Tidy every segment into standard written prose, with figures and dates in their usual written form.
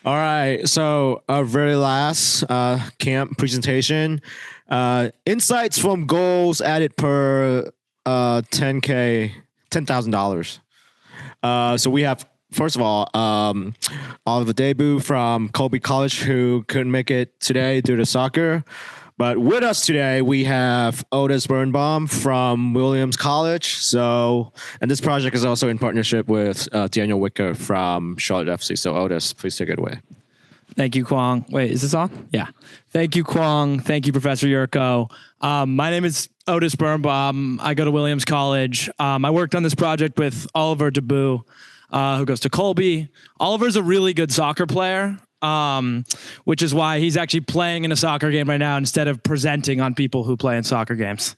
All right. So our very last camp presentation, insights from goals added per 10K, $10,000. So we have, first of all the debut from Colby College who couldn't make it today due to soccer. But with us today, we have Otis Birnbaum from Williams College. And this project is also in partnership with Daniel Wicker from Charlotte FC. So Otis, please take it away. Thank you, Kwong. Wait, is this on? Yeah. Thank you, Kwong. Thank you, Professor Yurko. My name is Otis Birnbaum. I go to Williams College. I worked on this project with Oliver DeBoo, who goes to Colby. Oliver's a really good soccer player. Which is why he's actually playing in a soccer game right now instead of presenting on people who play in soccer games.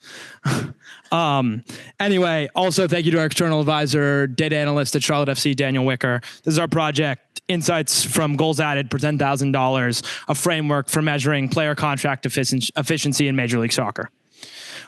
Anyway, also thank you to our external advisor, data analyst at Charlotte FC, Daniel Wicker. This is our project, Insights from Goals Added per $10,000, a framework for measuring player contract efficiency in Major League Soccer.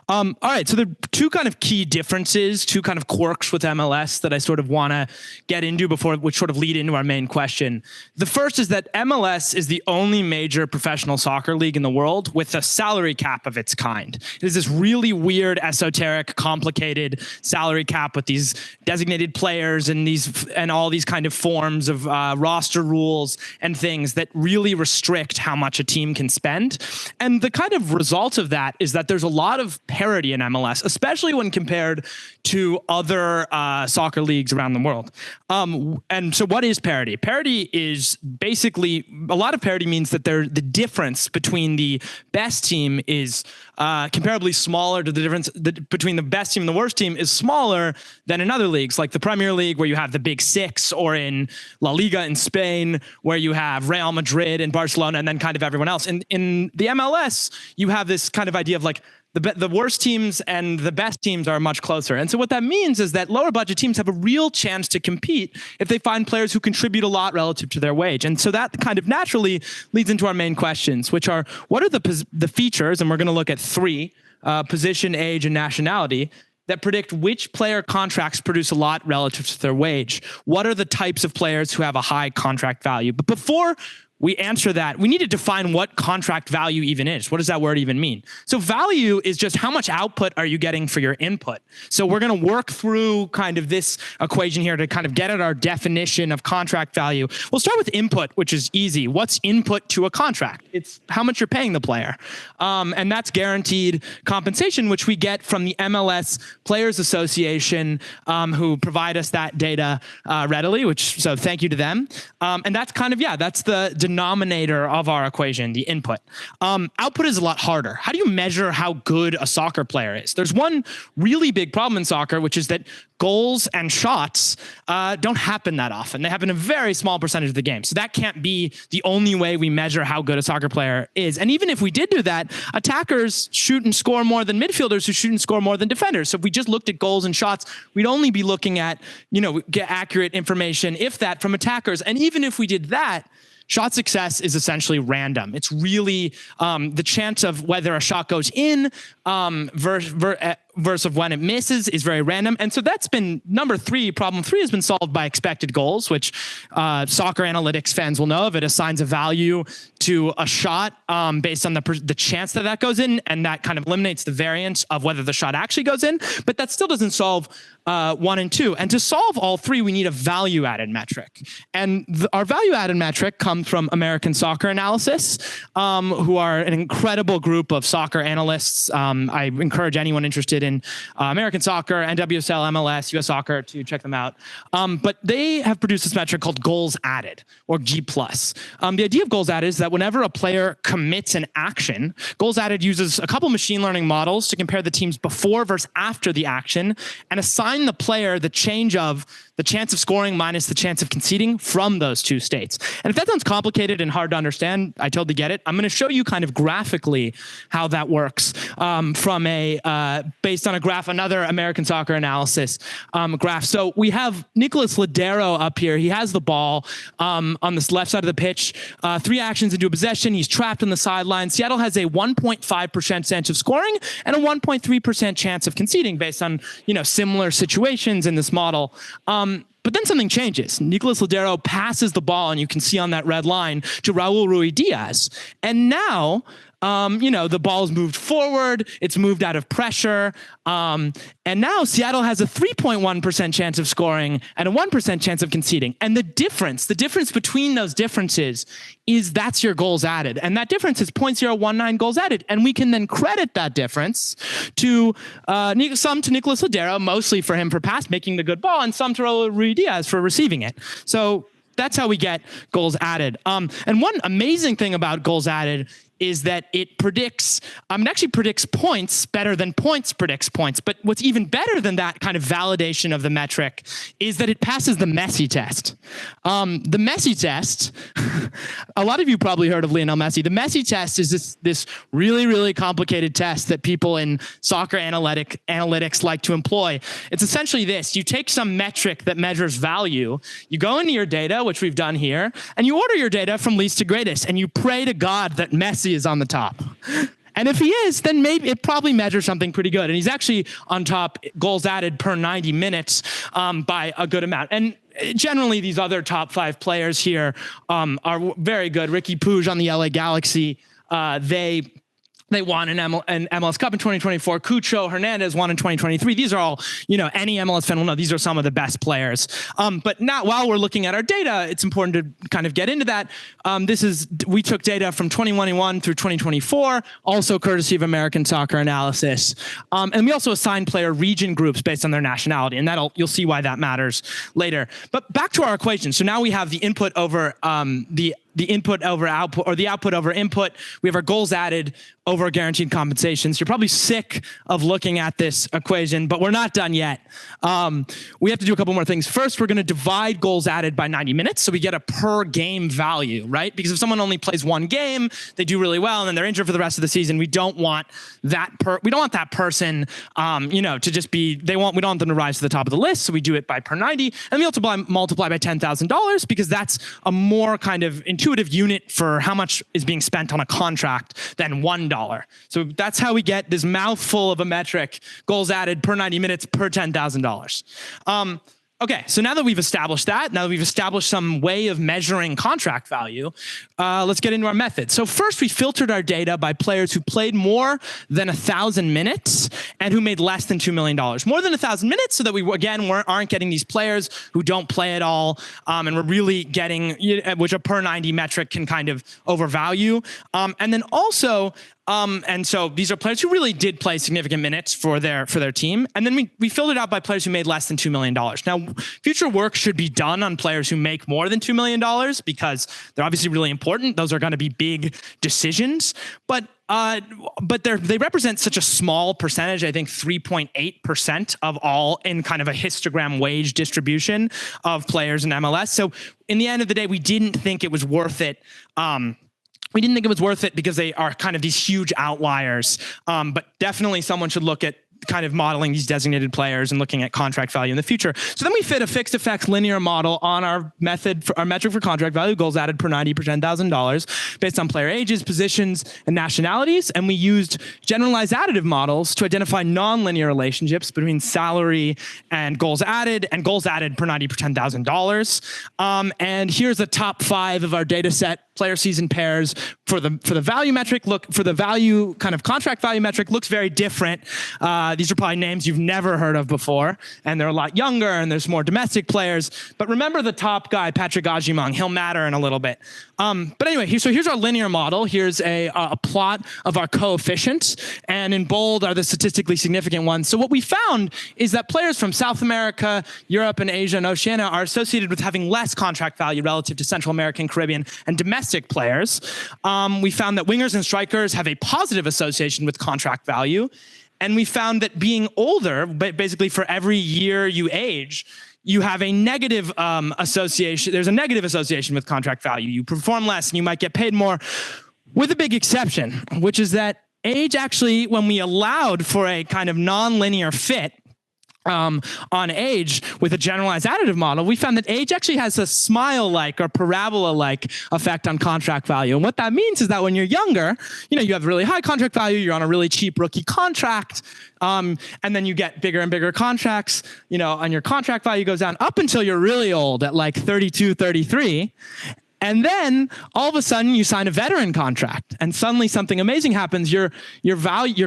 All right, so the two kind of key differences, two kind of quirks with MLS that I sort of want to get into before, which sort of lead into our main question. The first is that MLS is the only major professional soccer league in the world with a salary cap of its kind. It is this really weird, esoteric, complicated salary cap with these designated players and all these kind of forms of roster rules and things that really restrict how much a team can spend. And the kind of result of that is that there's a lot of parity in MLS, especially when compared to other soccer leagues around the world. And so what is parity? Parity is basically, a lot of parity means that the difference between the best team is comparably smaller to the difference between the best team and the worst team is smaller than in other leagues, like the Premier League, where you have the Big Six, or in La Liga in Spain, where you have Real Madrid and Barcelona, and then kind of everyone else. In the MLS, you have this kind of idea of like, the worst teams and the best teams are much closer. And so what that means is that lower budget teams have a real chance to compete if they find players who contribute a lot relative to their wage. And so that kind of naturally leads into our main questions, which are, what are the features, and we're going to look at three, position, age, and nationality, that predict which player contracts produce a lot relative to their wage? What are the types of players who have a high contract value? But before we answer that, we need to define what contract value even is. What does that word even mean? So value is just how much output are you getting for your input. So we're going to work through kind of this equation here to kind of get at our definition of contract value. We'll start with input, which is easy. What's input to a contract? It's how much you're paying the player. And that's guaranteed compensation, which we get from the MLS Players Association, who provide us that data readily, so thank you to them. And that's kind of, that's the denominator of our equation, the input. Output is a lot harder. How do you measure how good a soccer player is? There's one really big problem in soccer, which is that goals and shots don't happen that often. They happen a very small percentage of the game. So that can't be the only way we measure how good a soccer player is. And even if we did do that, attackers shoot and score more than midfielders who shoot and score more than defenders. So if we just looked at goals and shots, we'd only be looking at, get accurate information, if that, from attackers. And even if we did that, shot success is essentially random. It's really the chance of whether a shot goes in versus when it misses is very random. And so that's been number three. Problem three has been solved by expected goals, which soccer analytics fans will know of. It assigns a value to a shot based on the chance that goes in, and that kind of eliminates the variance of whether the shot actually goes in. But that still doesn't solve one and two. And to solve all three, we need a value-added metric. And our value-added metric comes from American Soccer Analysis, who are an incredible group of soccer analysts. I encourage anyone interested in American soccer, NWSL, MLS, US Soccer to check them out. But they have produced this metric called goals added, or G+. The idea of goals added is that whenever a player commits an action, goals added uses a couple machine learning models to compare the teams before versus after the action and assign the player the change of the chance of scoring minus the chance of conceding from those two states. And if that sounds complicated and hard to understand, I totally get it. I'm going to show you kind of graphically how that works from based on a graph, another American Soccer Analysis graph. So we have Nicholas Ladero up here. He has the ball on this left side of the pitch. 3 actions into a possession. He's trapped on the sideline. Seattle has a 1.5% chance of scoring and a 1.3% chance of conceding based on, similar situations in this model. But then something changes. Nicolas Lodeiro passes the ball, and you can see on that red line, to Raul Ruidiaz. And now, the ball's moved forward. It's moved out of pressure. And now Seattle has a 3.1% chance of scoring and a 1% chance of conceding. And the difference between those differences is that's your goals added. And that difference is 0.019 goals added. And we can then credit that difference to some to Nicolas Lodeiro, mostly for him for making the good ball, and some to Raul Ruidiaz for receiving it. So that's how we get goals added. And one amazing thing about goals added is that it predicts, it actually predicts points better than points predicts points. But what's even better than that kind of validation of the metric is that it passes the Messi test. The Messi test, a lot of you probably heard of Lionel Messi. The Messi test is this really, really complicated test that people in soccer analytics like to employ. It's essentially this. You take some metric that measures value, you go into your data, which we've done here, and you order your data from least to greatest, and you pray to God that Messi is on the top. And if he is, then maybe it probably measures something pretty good. And he's actually on top goals added per 90 minutes by a good amount. And generally, these other top 5 players here are very good. Ricky Puig on the LA Galaxy, they won an MLS Cup in 2024. Cucho Hernandez won in 2023. These are all, any MLS fan will know these are some of the best players. But now, while we're looking at our data, it's important to kind of get into that. We took data from 2021 through 2024, also courtesy of American Soccer Analysis. And we also assigned player region groups based on their nationality, and you'll see why that matters later. But back to our equation. So now we have the input over the input over output, or the output over input. We have our goals added over guaranteed compensations. You're probably sick of looking at this equation, but we're not done yet. We have to do a couple more things. First, we're going to divide goals added by 90 minutes, so we get a per game value, right? Because if someone only plays one game, they do really well, and then they're injured for the rest of the season. We don't want that person, to just be. We don't want them to rise to the top of the list, so we do it by per 90, and we multiply by $10,000 because that's a more kind of intuitive unit for how much is being spent on a contract than $1. So that's how we get this mouthful of a metric, goals added per 90 minutes per $10,000. Okay, so now that we've established some way of measuring contract value, let's get into our method. So first, we filtered our data by players who played more than 1,000 minutes and who made less than $2 million. More than 1,000 minutes, so that we, again, aren't getting these players who don't play at all, and we're really getting, which a per 90 metric can kind of overvalue. And then also, and so these are players who really did play significant minutes for their team. And then we filled it out by players who made less than $2 million. Now, future work should be done on players who make more than $2 million because they're obviously really important. Those are going to be big decisions. But they represent such a small percentage, I think 3.8% of all in kind of a histogram wage distribution of players in MLS. So in the end of the day, we didn't think it was worth it. We didn't think it was worth it because they are kind of these huge outliers. But definitely someone should look at kind of modeling these designated players and looking at contract value in the future. So then we fit a fixed effects linear model on our metric for contract value, goals added per 90 per $10,000 based on player ages, positions, and nationalities. And we used generalized additive models to identify nonlinear relationships between salary and goals added per 90 per $10,000. And here's the top 5 of our data set. Player season pairs for the value metric. For the value kind of contract value metric, looks very different. These are probably names you've never heard of before, and they're a lot younger, and there's more domestic players. But remember the top guy, Patrick Agimong. He'll matter in a little bit. But anyway, so here's our linear model. Here's a plot of our coefficients, and in bold are the statistically significant ones. So what we found is that players from South America, Europe, and Asia and Oceania are associated with having less contract value relative to Central American, Caribbean, and domestic players. We found that wingers and strikers have a positive association with contract value. And we found that being older, but basically for every year you age, you have a negative association. There's a negative association with contract value. You perform less and you might get paid more, with a big exception, which is that age actually, when we allowed for a kind of non-linear fit, on age with a generalized additive model, we found that age actually has a smile-like or parabola-like effect on contract value. And what that means is that when you're younger, you have really high contract value, you're on a really cheap rookie contract, and then you get bigger and bigger contracts, and your contract value goes down up until you're really old at like 32, 33. And then all of a sudden you sign a veteran contract and suddenly something amazing happens. Your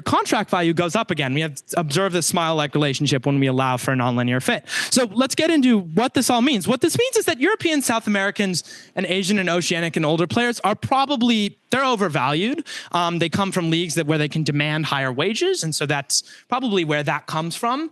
contract value goes up again. We have observed this smile-like relationship when we allow for a nonlinear fit. So let's get into what this all means. What this means is that Europeans, South Americans, and Asian and Oceanic and older players are they're overvalued. They come from leagues where they can demand higher wages. And so that's probably where that comes from.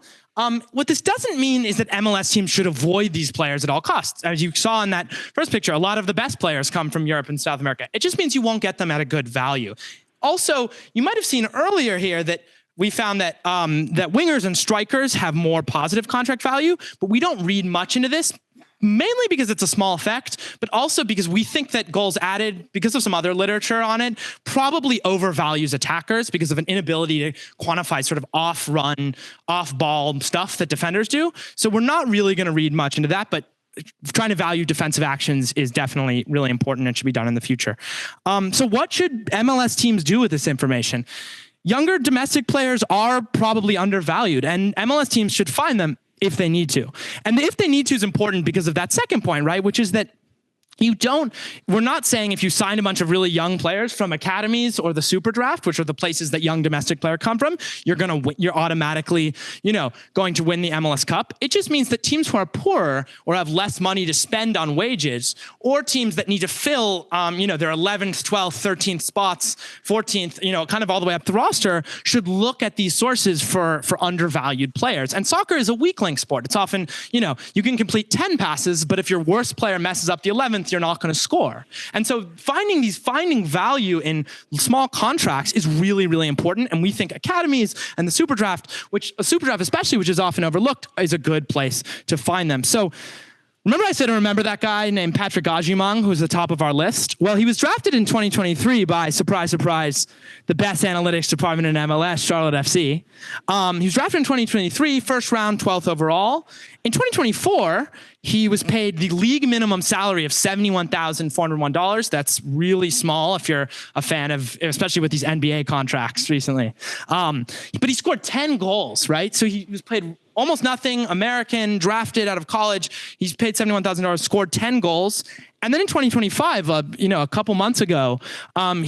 What this doesn't mean is that MLS teams should avoid these players at all costs. As you saw in that first picture, a lot of the best players come from Europe and South America. It just means you won't get them at a good value. Also, you might have seen earlier here that we found that that wingers and strikers have more positive contract value, but we don't read much into this. Mainly because it's a small effect, but also because we think that goals added, because of some other literature on it, probably overvalues attackers because of an inability to quantify sort of off-run, off-ball stuff that defenders do. So we're not really going to read much into that, but trying to value defensive actions is definitely really important and should be done in the future. So what should MLS teams do with this information? Younger domestic players are probably undervalued, and MLS teams should find them if they need to. And the if they need to is important because of that second point, right? Which is that we're not saying if you sign a bunch of really young players from academies or the super draft, which are the places that young domestic players come from, you're automatically, going to win the MLS Cup. It just means that teams who are poorer or have less money to spend on wages, or teams that need to fill, their 11th, 12th, 13th spots, 14th, kind of all the way up the roster, should look at these sources for undervalued players. And soccer is a weak link sport. It's often, you can complete 10 passes, but if your worst player messes up the 11th, you're not going to score. And so finding value in small contracts is really, really important. And we think academies and the super draft, especially, which is often overlooked, is a good place to find them. So remember I said, remember that guy named Patrick Agimong, who's the top of our list? Well, he was drafted in 2023 by, surprise, surprise, the best analytics department in MLS, Charlotte FC. He was drafted in 2023, first round, 12th overall. In 2024, he was paid the league minimum salary of $71,401. That's really small if you're a fan of, especially with these NBA contracts recently. But he scored 10 goals, right? So he was paid almost nothing, American, drafted out of college. He's paid $71,000, scored 10 goals. And then in 2025, a couple months ago, Charlotte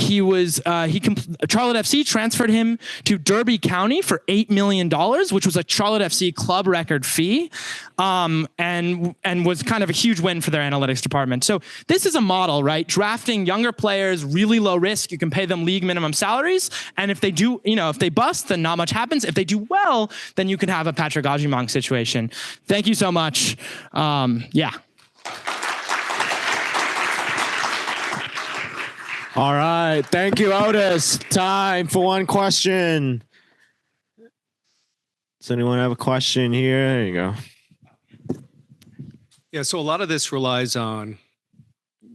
FC transferred him to Derby County for $8 million, which was a Charlotte FC club record fee, and was kind of a huge win for their analytics department. So this is a model, right? Drafting younger players, really low risk. You can pay them league minimum salaries, and if they do, if they bust, then not much happens. If they do well, then you can have a Patrick Agimong situation. Thank you so much. Yeah. All right. Thank you, Otis. Time for one question. Does anyone have a question here? There you go. Yeah, so a lot of this relies on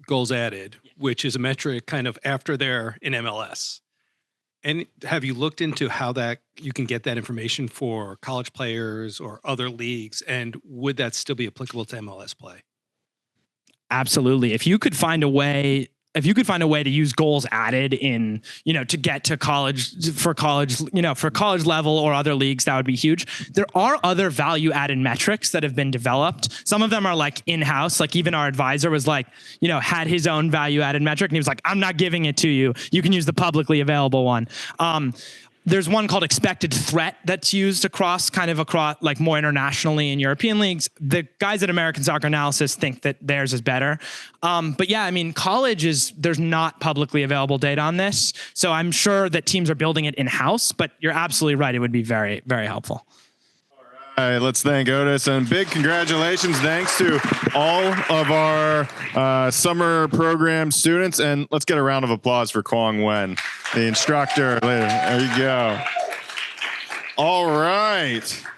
goals added, which is a metric kind of after they're in MLS. And have you looked into how that you can get that information for college players or other leagues? And would that still be applicable to MLS play? Absolutely. If you could find a way to use goals added in, to get to college, for college level or other leagues, that would be huge. There are other value added metrics that have been developed. Some of them are like in-house, like even our advisor was like, had his own value added metric. And he was like, I'm not giving it to you. You can use the publicly available one. There's one called expected threat that's used across like more internationally in European leagues. The guys at American Soccer Analysis think that theirs is better. But yeah, there's not publicly available data on this. So I'm sure that teams are building it in-house, but you're absolutely right. It would be very, very helpful. All right, let's thank Otis, and big congratulations. Thanks to all of our summer program students, and let's get a round of applause for Kwong Wen, the instructor. There you go. All right.